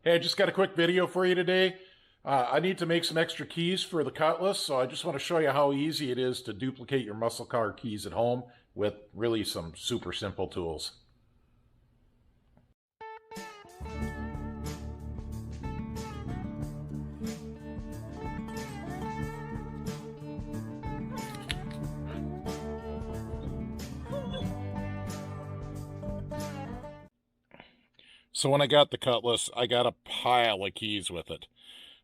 Hey, I just got a quick video for you today. I need to make some extra keys for the Cutlass, so I just want to show you how easy it is to duplicate your muscle car keys at home with really some super simple tools. So when I got the Cutlass, I got a pile of keys with it.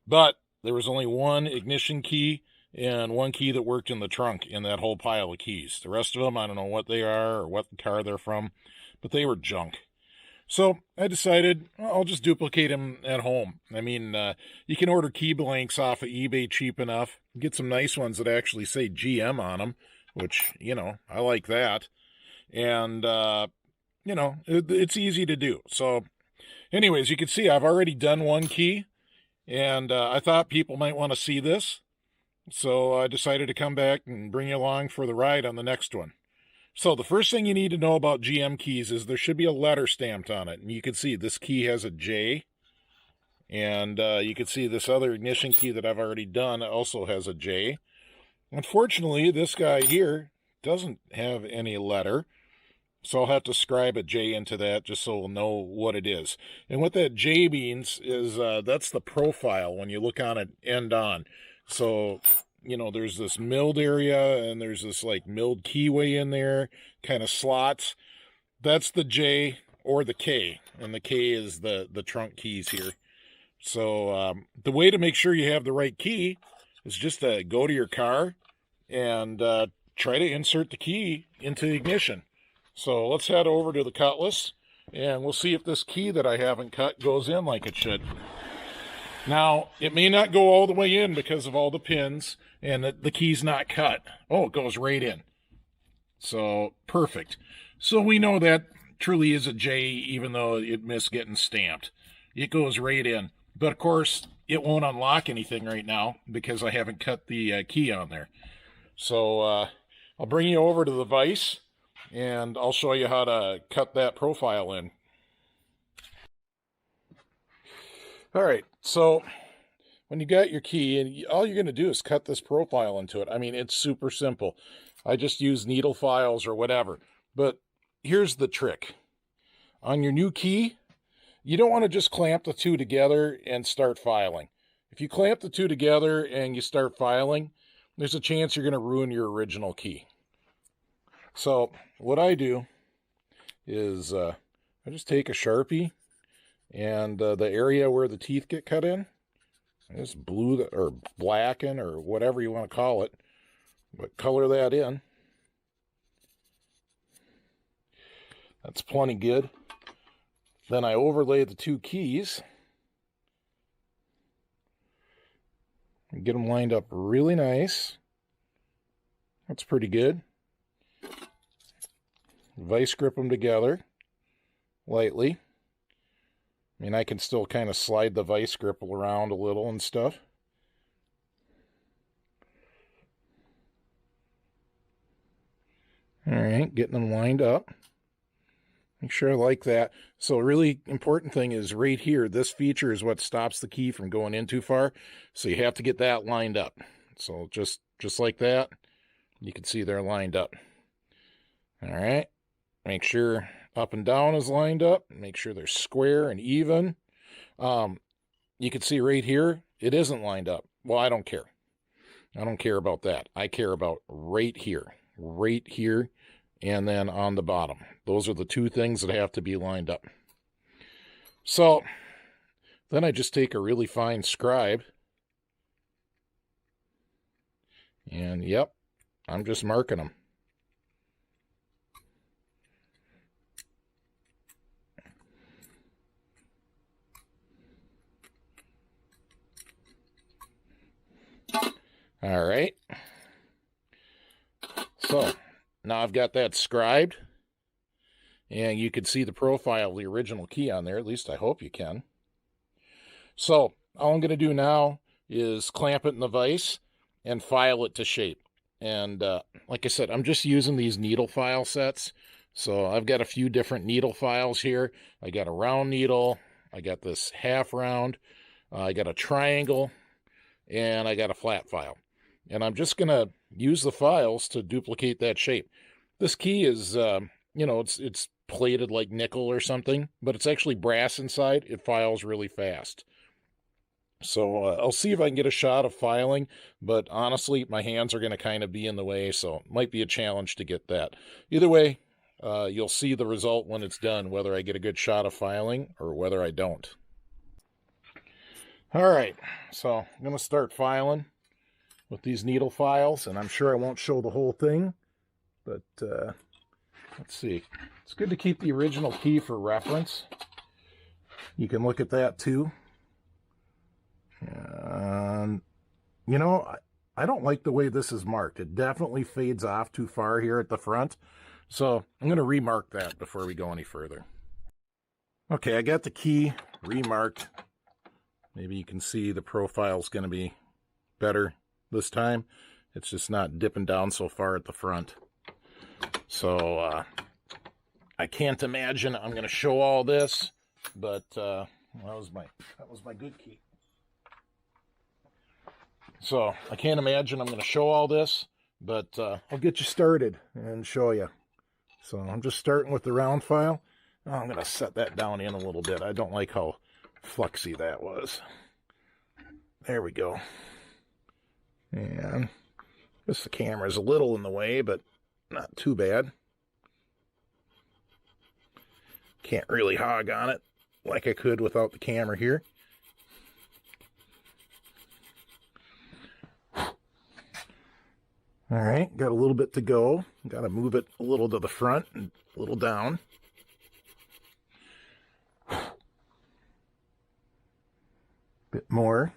But there was only one ignition key and one key that worked in the trunk in that whole pile of keys. The rest of them, I don't know what they are or what car they're from, but they were junk. So I decided I'll just duplicate them at home. I mean, you can order key blanks off of eBay cheap enough. Get some nice ones that actually say GM on them, which, I like that. And, it's easy to do. So anyways, you can see I've already done one key, and I thought people might want to see this. So I decided to come back and bring you along for the ride on the next one. So the first thing you need to know about GM keys is there should be a letter stamped on it. And you can see this key has a J. And you can see this other ignition key that I've already done also has a J. Unfortunately, this guy here doesn't have any letter. So I'll have to scribe a J into that just so we'll know what it is. And what that J means is that's the profile when you look on it end on. So there's this milled area and there's this like milled keyway in there, kind of slots. That's the J or the K, and the K is the trunk keys here. So the way to make sure you have the right key is just to go to your car and try to insert the key into the ignition. So let's head over to the Cutlass and we'll see if this key that I haven't cut goes in like it should. Now, it may not go all the way in because of all the pins and the key's not cut. Oh, it goes right in. So, perfect. So we know that truly is a J even though it missed getting stamped. It goes right in. But of course, it won't unlock anything right now because I haven't cut the key on there. So I'll bring you over to the vise and I'll show you how to cut that profile in. All right, so when you got your key, and all you're going to do is cut this profile into it. I mean, it's super simple. I just use needle files or whatever. But here's the trick. On your new key, you don't want to just clamp the two together and start filing. If you clamp the two together and you start filing, there's a chance you're going to ruin your original key. So what I do is I just take a Sharpie and the area where the teeth get cut in, I just blue or blacken or whatever you want to call it, but color that in. That's plenty good. Then I overlay the two keys and get them lined up really nice. That's pretty good. Vice grip them together lightly. I mean, I can still kind of slide the vice grip around a little and stuff. All right, getting them lined up. Make sure I like that. So a really important thing is right here, this feature is what stops the key from going in too far. So you have to get that lined up. So just like that, you can see they're lined up. All right, make sure up and down is lined up. Make sure they're square and even. You can see right here, it isn't lined up. Well, I don't care. I don't care about that. I care about right here, and then on the bottom. Those are the two things that have to be lined up. So then I just take a really fine scribe. And yep, I'm just marking them. All right. So now I've got that scribed. And you can see the profile of the original key on there. At least I hope you can. So all I'm going to do now is clamp it in the vise and file it to shape. And like I said, I'm just using these needle file sets. So I've got a few different needle files here. I got a round needle, I got this half round, I got a triangle, and I got a flat file. And I'm just going to use the files to duplicate that shape. This key is, it's plated like nickel or something, but it's actually brass inside. It files really fast. So I'll see if I can get a shot of filing, but honestly, my hands are going to kind of be in the way, so it might be a challenge to get that. Either way, you'll see the result when it's done, whether I get a good shot of filing or whether I don't. All right, so I'm going to start filing with these needle files, and I'm sure I won't show the whole thing, but let's see. It's good to keep the original key for reference. You can look at that too. And, I don't like the way this is marked. It definitely fades off too far here at the front. So I'm going to remark that before we go any further. Okay, I got the key remarked. Maybe you can see the profile's going to be better this time. It's just not dipping down so far at the front. So I can't imagine I'm going to show all this, but that was my good key. So I can't imagine I'm going to show all this, but I'll get you started and show you. So I'm just starting with the round file. I'm going to set that down in a little bit. I don't like how fluxy that was. There we go. And just the camera's a little in the way, but not too bad. Can't really hog on it like I could without the camera here. All right, got a little bit to go. Got to move it a little to the front and a little down. Bit more.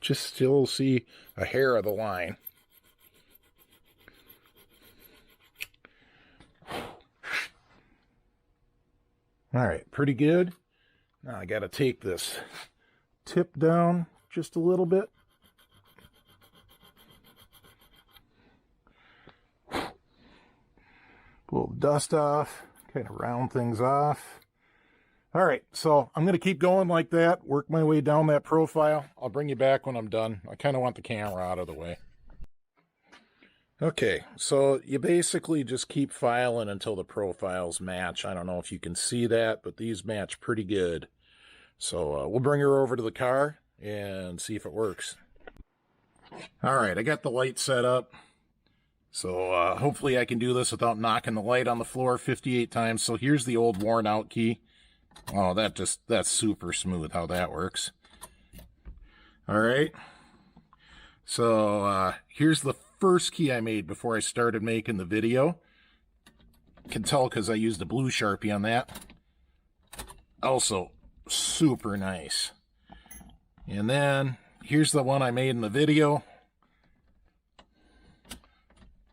Just still see a hair of the line. All right, pretty good. Now I got to take this tip down just a little bit. Pull the dust off, kind of round things off. All right, so I'm going to keep going like that, work my way down that profile. I'll bring you back when I'm done. I kind of want the camera out of the way. Okay, so you basically just keep filing until the profiles match. I don't know if you can see that, but these match pretty good. So we'll bring her over to the car and see if it works. All right, I got the light set up. So hopefully I can do this without knocking the light on the floor 58 times. So here's the old worn out key. Oh, that's super smooth how that works. All right. So here's the first key I made before I started making the video. You can tell because I used a blue Sharpie on that. Also, super nice. And then here's the one I made in the video.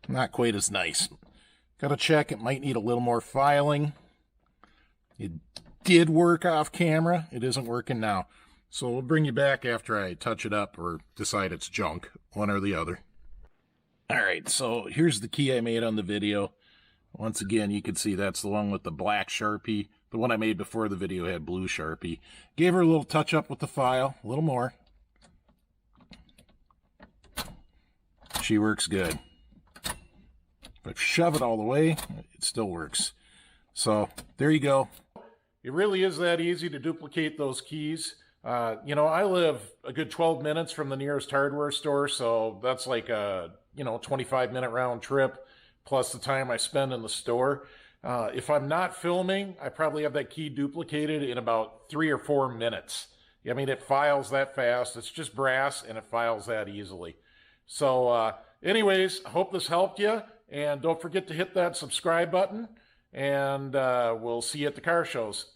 Not quite as nice. Gotta check, it might need a little more filing. It did work off camera. It isn't working now. So we'll bring you back after I touch it up or decide it's junk, one or the other. All right, so here's the key I made on the video. Once again, you can see that's the one with the black Sharpie. The one I made before the video had blue Sharpie. Gave her a little touch up with the file, a little more. She works good. If I shove it all the way, it still works. So there you go. It really is that easy to duplicate those keys. I live a good 12 minutes from the nearest hardware store, so that's like a 25-minute round trip plus the time I spend in the store. If I'm not filming, I probably have that key duplicated in about 3 or 4 minutes. I mean, it files that fast. It's just brass, and it files that easily. So anyways, I hope this helped you, and don't forget to hit that subscribe button, and we'll see you at the car shows.